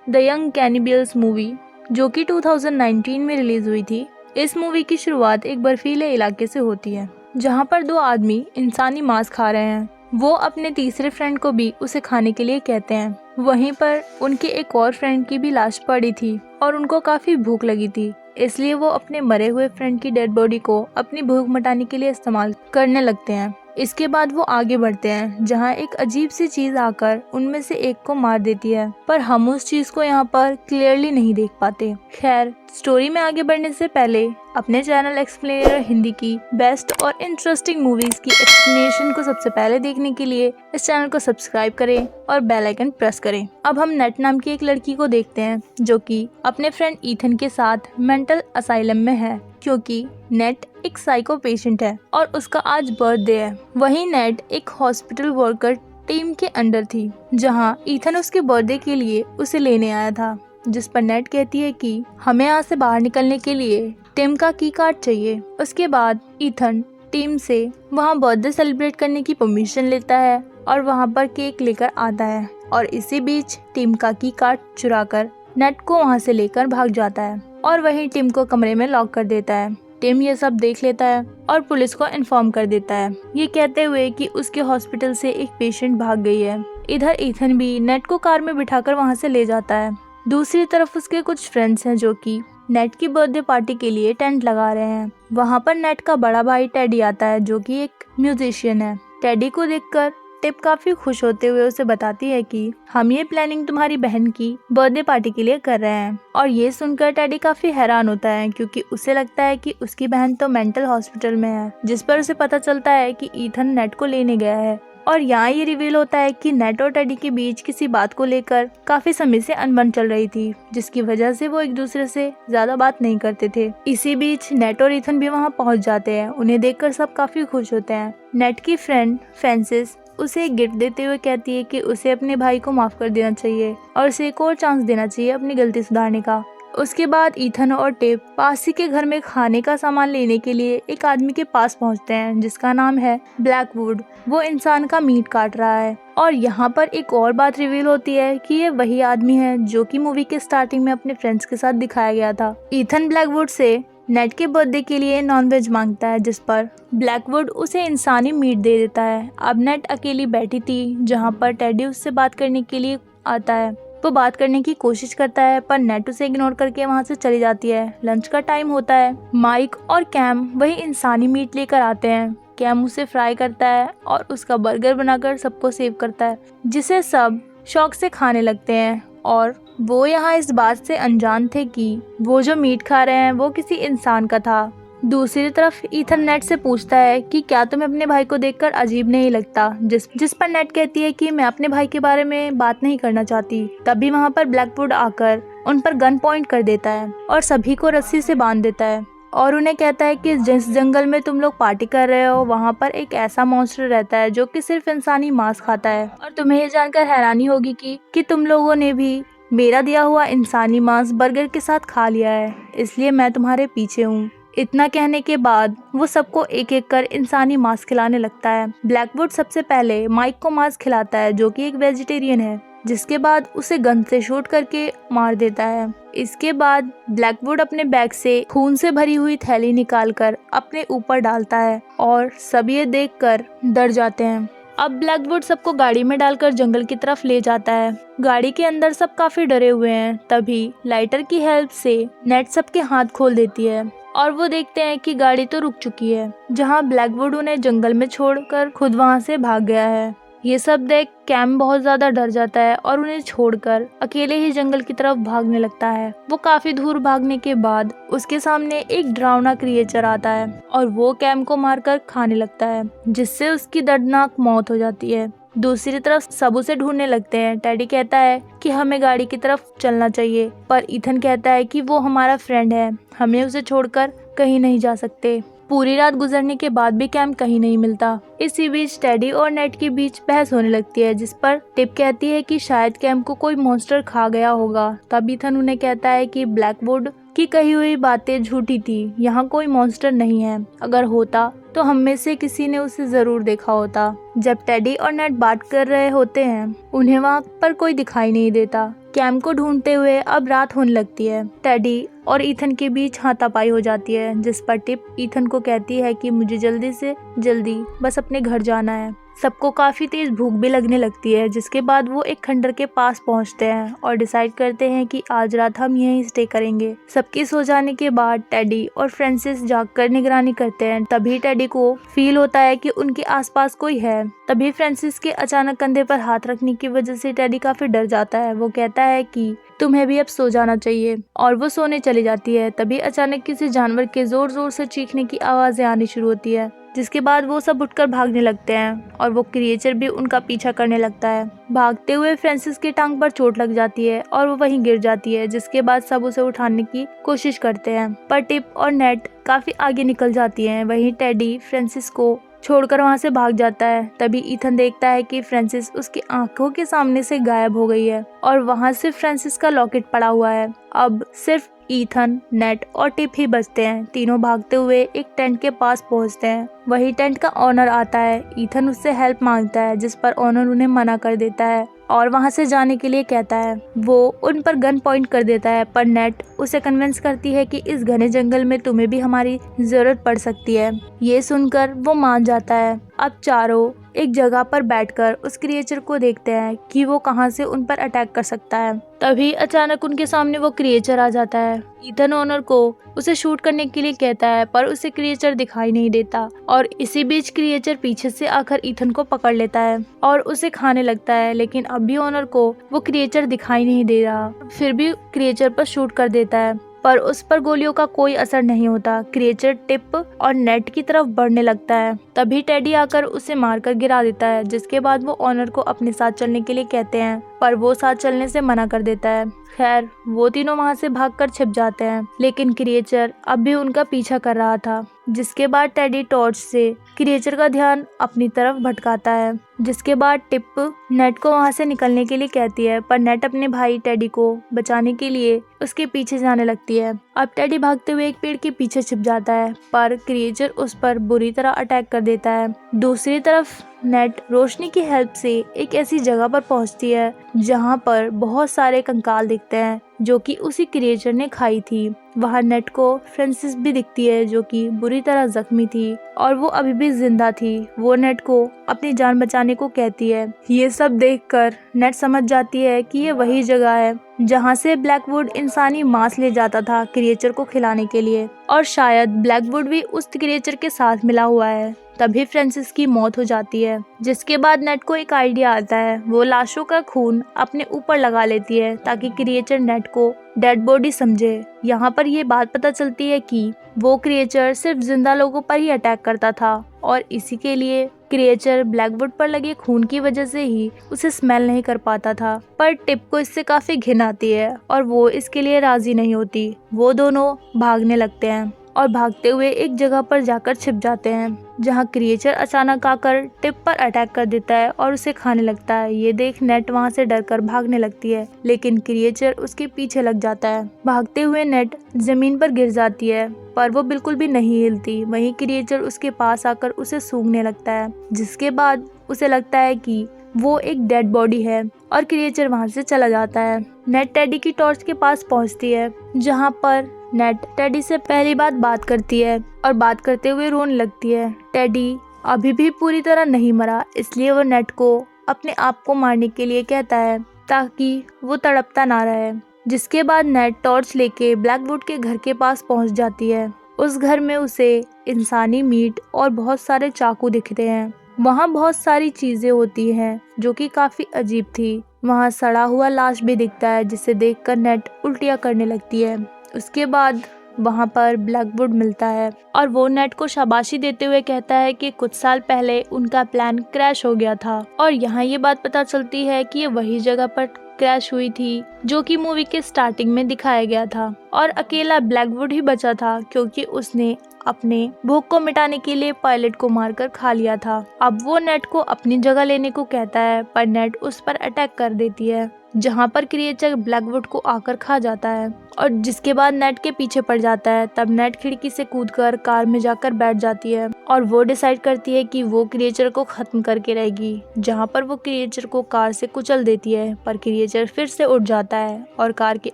The young cannibals movie, जो कि 2019 में रिलीज हुई थी। इस मूवी की शुरुआत एक बर्फीले इलाके से होती है, जहां पर दो आदमी इंसानी मांस खा रहे हैं। वो अपने तीसरे फ्रेंड को भी उसे खाने के लिए कहते हैं। वहीं पर उनके एक और फ्रेंड की भी लाश पड़ी थी और उनको काफी भूख लगी थी, इसलिए वो अपने मरे हुए फ्रेंड की डेड बॉडी को अपनी भूख मिटाने के लिए इस्तेमाल करने लगते हैं। इसके बाद वो आगे बढ़ते हैं, जहां एक अजीब सी चीज आकर उनमें से एक को मार देती है, पर हम उस चीज को यहाँ पर क्लियरली नहीं देख पाते। खैर, स्टोरी में आगे बढ़ने से पहले अपने चैनल एक्सप्लेनर हिंदी की बेस्ट और इंटरेस्टिंग मूवीज की एक्सप्लेनेशन को सबसे पहले देखने के लिए इस चैनल को सब्सक्राइब करें और बेल आइकन प्रेस करें। अब हम नेट नाम की एक लड़की को देखते हैं, जो कि अपने फ्रेंड ईथन के साथ मेंटल असाइलम में है, क्योंकि नेट एक साइको पेशेंट है और उसका आज बर्थडे है। वहीं नेट एक हॉस्पिटल वर्कर टीम के अंडर थी, जहां ईथन उसके बर्थडे के लिए उसे लेने आया था, जिस पर नेट कहती है कि हमें यहाँ से बाहर निकलने के लिए टीम का की कार्ड चाहिए। उसके बाद ईथन टीम से वहाँ बर्थडे सेलिब्रेट करने की परमिशन लेता है और वहाँ पर केक लेकर आता है, और इसी बीच टीम का की कार्ड चुराकर नेट को वहाँ से लेकर भाग जाता है और वहीं टीम को कमरे में लॉक कर देता है। टीम ये सब देख लेता है और पुलिस को इन्फॉर्म कर देता है, ये कहते हुए कि उसके हॉस्पिटल से एक पेशेंट भाग गई है। इधर ईथन भी नेट को कार में बिठाकर वहाँ से ले जाता है। दूसरी तरफ उसके कुछ फ्रेंड्स हैं जो कि नेट की बर्थडे पार्टी के लिए टेंट लगा रहे हैं। वहाँ पर नेट का बड़ा भाई टेडी आता है, जो कि एक म्यूजिशियन है। टेडी को देखकर टिप काफी खुश होते हुए उसे बताती है कि हम ये प्लानिंग तुम्हारी बहन की बर्थडे पार्टी के लिए कर रहे हैं। और ये सुनकर टेडी काफी हैरान होता है, क्योंकि उसे लगता है कि उसकी बहन तो मेंटल हॉस्पिटल में है, जिस पर उसे पता चलता है कि ईथन नेट को लेने गया है। और यहाँ ये रिवील होता है कि नेट और टेडी के बीच किसी बात को लेकर काफी समय से अनबन चल रही थी, जिसकी वजह से वो एक दूसरे से ज्यादा बात नहीं करते थे। इसी बीच नेट और ईथन भी वहाँ पहुँच जाते हैं। उन्हें देखकर सब काफी खुश होते हैं। नेट की फ्रेंड फ्रांसिस उसे एक गिफ्ट देते हुए कहती है कि उसे अपने भाई को माफ कर देना चाहिए और उसे एक और चांस देना चाहिए अपनी गलती सुधारने का। उसके बाद ईथन और टिप पास ही के घर में खाने का सामान लेने के लिए एक आदमी के पास पहुंचते हैं, जिसका नाम है ब्लैकवुड। वो इंसान का मीट काट रहा है। और यहाँ पर एक और बात रिवील होती है कि ये वही आदमी है जो कि मूवी के स्टार्टिंग में अपने फ्रेंड्स के साथ दिखाया गया था। ईथन ब्लैकवुड से नेट के बर्थडे के लिए नॉनवेज मांगता है, जिस पर ब्लैकवुड उसे इंसानी मीट दे देता है। अब नेट अकेली बैठी थी, जहाँ पर टेडी उससे बात करने के लिए आता है। वो बात करने की कोशिश करता है, पर नेट उसे इग्नोर करके वहाँ से चली जाती है। लंच का टाइम होता है। माइक और कैम वही इंसानी मीट लेकर आते हैं। कैम उसे फ्राई करता है और उसका बर्गर बनाकर सबको सेव करता है, जिसे सब शौक से खाने लगते हैं। और वो यहाँ इस बात से अनजान थे कि वो जो मीट खा रहे हैं वो किसी इंसान का था। दूसरी तरफ ईथन नेट से पूछता है कि क्या तुम्हें अपने भाई को देखकर अजीब नहीं लगता, जिस पर नेट कहती है कि मैं अपने भाई के बारे में बात नहीं करना चाहती। तभी वहाँ पर ब्लैकवुड आकर उन पर गन पॉइंट कर देता है और सभी को रस्सी से बांध देता है और उन्हें कहता है कि जिस जंगल में तुम लोग पार्टी कर रहे हो वहाँ पर एक ऐसा मॉन्स्टर रहता है जो कि सिर्फ इंसानी मांस खाता है, और तुम्हें ये जानकर हैरानी होगी कि तुम लोगों ने भी मेरा दिया हुआ इंसानी मांस बर्गर के साथ खा लिया है, इसलिए मैं तुम्हारे पीछे हूँ। इतना कहने के बाद वो सबको एक एक कर इंसानी मांस खिलाने लगता है। ब्लैकवुड सबसे पहले माइक को मांस खिलाता है, जो कि एक वेजिटेरियन है, जिसके बाद उसे गन से शूट करके मार देता है। इसके बाद ब्लैकवुड अपने बैग से खून से भरी हुई थैली निकालकर अपने ऊपर डालता है और सब ये देखकर डर जाते हैं। अब ब्लैकवुड सबको गाड़ी में डालकर जंगल की तरफ ले जाता है। गाड़ी के अंदर सब काफी डरे हुए हैं। तभी लाइटर की हेल्प से नेट सबके हाथ खोल देती है और वो देखते हैं कि गाड़ी तो रुक चुकी है, जहां ब्लैकवुड उन्हें जंगल में छोड़कर खुद वहां से भाग गया है। ये सब देख कैम बहुत ज्यादा डर जाता है और उन्हें छोड़कर अकेले ही जंगल की तरफ भागने लगता है। वो काफी दूर भागने के बाद उसके सामने एक डरावना क्रिएचर आता है और वो कैम को मारकर खाने लगता है, जिससे उसकी दर्दनाक मौत हो जाती है। दूसरी तरफ सब उसे ढूंढने लगते हैं। टेडी कहता है कि हमें गाड़ी की तरफ चलना चाहिए, पर ईथन कहता है कि वो हमारा फ्रेंड है, हमें उसे छोड़कर कहीं नहीं जा सकते। पूरी रात गुजरने के बाद भी कैम कहीं नहीं मिलता। इसी बीच टेडी और नेट के बीच बहस होने लगती है, जिस पर टिप कहती है कि शायद कैम को कोई मॉन्स्टर खा गया होगा। तब ईथन उन्हें कहता है कि ब्लैकवुड कि कही हुई बातें झूठी थी, यहाँ कोई मॉन्स्टर नहीं है, अगर होता तो हम में से किसी ने उसे जरूर देखा होता। जब टेडी और नेट बात कर रहे होते हैं उन्हें वहाँ पर कोई दिखाई नहीं देता। कैम को ढूंढते हुए अब रात होने लगती है। टेडी और ईथन के बीच हाथापाई हो जाती है, जिस पर टिप ईथन को कहती है कि मुझे जल्दी से जल्दी बस अपने घर जाना है। सबको काफी तेज भूख भी लगने लगती है, जिसके बाद वो एक खंडर के पास पहुंचते हैं और डिसाइड करते हैं कि आज रात हम यहीं स्टे करेंगे। सबके सो जाने के बाद टेडी और फ्रांसिस जागकर निगरानी करते हैं। तभी टेडी को फील होता है कि उनके आसपास कोई है। तभी फ्रांसिस के अचानक कंधे पर हाथ रखने की वजह से टेडी काफी डर जाता है। वो कहता है कि तुम्हें भी अब सो जाना चाहिए और वो सोने चली जाती है। तभी अचानक किसी जानवर के जोर जोर से चीखने की आवाजें आनी शुरू होती है, जिसके बाद वो सब उठकर भागने लगते हैं और वो क्रिएचर भी उनका पीछा करने लगता है। भागते हुए फ्रांसिस की टांग पर चोट लग जाती है और वो वहीं गिर जाती है, जिसके बाद सब उसे उठाने की कोशिश करते हैं, पर टिप और नेट काफी आगे निकल जाती हैं। वहीं टेडी फ्रांसिस को छोड़कर वहां से भाग जाता है। तभी ईथन देखता है कि फ्रांसिस उसकी आंखों के सामने से गायब हो गई है और वहां से फ्रांसिस का लॉकेट पड़ा हुआ है। अब सिर्फ ईथन, नेट और टिप ही बचते हैं। तीनों भागते हुए एक टेंट के पास पहुंचते हैं। वही टेंट का ओनर आता है। ईथन उससे हेल्प मांगता है, जिस पर ओनर उन्हें मना कर देता है और वहां से जाने के लिए कहता है। वो उन पर गन पॉइंट कर देता है, पर नेट उसे कन्विंस करती है कि इस घने जंगल में तुम्हें भी हमारी जरूरत पड़ सकती है। ये सुनकर वो मान जाता है। अब चारों एक जगह पर बैठकर उस क्रिएचर को देखते हैं कि वो कहां से उन पर अटैक कर सकता है। तभी अचानक उनके सामने वो क्रिएचर आ जाता है। ईथन ओनर को उसे शूट करने के लिए कहता है, पर उसे क्रिएचर दिखाई नहीं देता और इसी बीच क्रिएचर पीछे से आकर ईथन को पकड़ लेता है और उसे खाने लगता है। लेकिन अब भी ओनर को वो क्रिएचर दिखाई नहीं दे रहा, फिर भी क्रिएचर पर शूट कर देता है, पर उस पर गोलियों का कोई असर नहीं होता। क्रिएचर टिप और नेट की तरफ बढ़ने लगता है। तभी टेडी आकर उसे मारकर गिरा देता है, जिसके बाद वो ओनर को अपने साथ चलने के लिए कहते हैं, पर वो साथ चलने से मना कर देता है। खैर, वो तीनों वहां से भागकर छिप जाते हैं, लेकिन क्रिएचर अब भी उनका पीछा कर रहा था। जिसके बाद टेडी टॉर्च से क्रिएचर का ध्यान अपनी तरफ भटकाता है। जिसके बाद टिप नेट को वहां से निकलने के लिए कहती है, पर नेट अपने भाई टेडी को बचाने के लिए उसके पीछे जाने लगती है। अब टेडी भागते हुए एक पेड़ के पीछे छिप जाता है, पर क्रिएचर उस पर बुरी तरह अटैक कर देता है। दूसरी तरफ नेट रोशनी की हेल्प से एक ऐसी जगह पर पहुंचती है जहां पर बहुत सारे कंकाल दिखते हैं जो कि उसी क्रिएचर ने खाई थी। वहां नेट को फ्रांसिस भी दिखती है, जो कि बुरी तरह जख्मी थी और वो अभी भी जिंदा थी। वो नेट को अपनी जान बचाने को कहती है। ये सब देखकर नेट समझ जाती है कि ये वही जगह है जहां से ब्लैकवुड इंसानी मांस ले जाता था क्रिएचर को खिलाने के लिए, और शायद ब्लैकवुड भी उस क्रिएचर के साथ मिला हुआ है। तभी फ्रांसिस की मौत हो जाती है। जिसके बाद नेट को एक आइडिया आता है। वो लाशों का खून अपने ऊपर लगा लेती है ताकि क्रिएचर नेट को डेड बॉडी समझे। यहाँ पर ये बात पता चलती है कि वो क्रिएचर सिर्फ जिंदा लोगों पर ही अटैक करता था और इसी के लिए क्रिएचर ब्लैकवुड पर लगे खून की वजह से ही उसे स्मेल नहीं कर पाता था। पर टिप को इससे काफी घिन आती है और वो इसके लिए राजी नहीं होती। वो दोनों भागने लगते हैं और भागते हुए एक जगह पर जाकर छिप जाते हैं, जहां क्रिएचर अचानक आकर टिप पर अटैक कर देता है और उसे खाने लगता है। ये देख नेट वहां से डरकर भागने लगती है, लेकिन क्रिएचर उसके पीछे लग जाता है। भागते हुए नेट जमीन पर गिर जाती है, पर वो बिल्कुल भी नहीं हिलती। वहीं क्रिएचर उसके पास आकर उसे सूंघने लगता है, जिसके बाद उसे लगता है कि वो एक डेड बॉडी है और क्रिएचर वहां से चला जाता है। नेट टेडी की टॉर्च के पास पहुंचती है, जहां पर नेट टेडी से पहली बात करती है और बात करते हुए रोने लगती है। टेडी अभी भी पूरी तरह नहीं मरा, इसलिए वो नेट को अपने आप को मारने के लिए कहता है ताकि वो तड़पता ना रहे। जिसके बाद नेट टॉर्च लेके ब्लैकवुड के घर के पास पहुंच जाती है। उस घर में उसे इंसानी मीट और बहुत सारे चाकू दिखते हैं। वहाँ बहुत सारी चीजें होती हैं जो कि काफी अजीब थी। वहाँ सड़ा हुआ लाश भी दिखता है, जिसे देखकर नेट उल्टियाँ करने लगती है। उसके बाद वहाँ पर ब्लैकवुड मिलता है और वो नेट को शाबाशी देते हुए कहता है कि कुछ साल पहले उनका प्लान क्रैश हो गया था। और यहाँ ये बात पता चलती है कि ये वही जगह पर क्रैश हुई थी जो कि मूवी के स्टार्टिंग में दिखाया गया था, और अकेला ब्लैकवुड ही बचा था क्योंकि उसने अपने भूख को मिटाने के लिए पायलट को मारकर खा लिया था। अब वो नेट को अपनी जगह लेने को कहता है, पर नेट उस पर अटैक कर देती है। जहाँ पर क्रिएचर ब्लैकवुड को आकर खा जाता है और जिसके बाद नेट के पीछे पड़ जाता है। तब नेट खिड़की से कूदकर कार में जाकर बैठ जाती है और वो डिसाइड करती है कि वो क्रिएचर को खत्म करके रहेगी, जहाँ पर वो क्रिएचर को कार से कुचल देती है। पर क्रिएचर फिर से उठ जाता है और कार के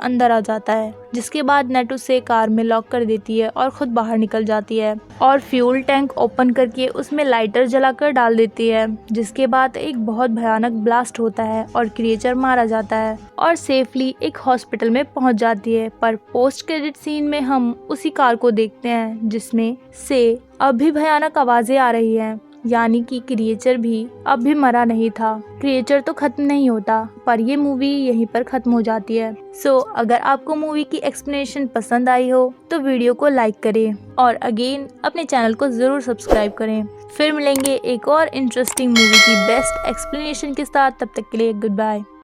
अंदर आ जाता है, जिसके बाद नेट उसे कार में लॉक कर देती है और खुद बाहर निकल जाती है और फ्यूल टैंक ओपन करके उसमें लाइटर जलाकर डाल देती है, जिसके बाद एक बहुत भयानक ब्लास्ट होता है और क्रिएचर मारा जाता है और सेफली एक हॉस्पिटल में पहुंच जाती है। पर पोस्ट क्रेडिट सीन में हम उसी कार को देखते हैं जिसमें से अब भी भयानक आवाजें आ रही हैं, यानी कि क्रिएचर भी अब भी मरा नहीं था। क्रिएचर तो खत्म नहीं होता, पर ये मूवी यहीं पर खत्म हो जाती है। अगर आपको मूवी की एक्सप्लेनेशन पसंद आई हो तो वीडियो को लाइक करें और अगेन अपने चैनल को जरूर सब्सक्राइब करें। फिर मिलेंगे एक और इंटरेस्टिंग मूवी की बेस्ट एक्सप्लेनेशन के साथ। तब तक के लिए गुड बाय।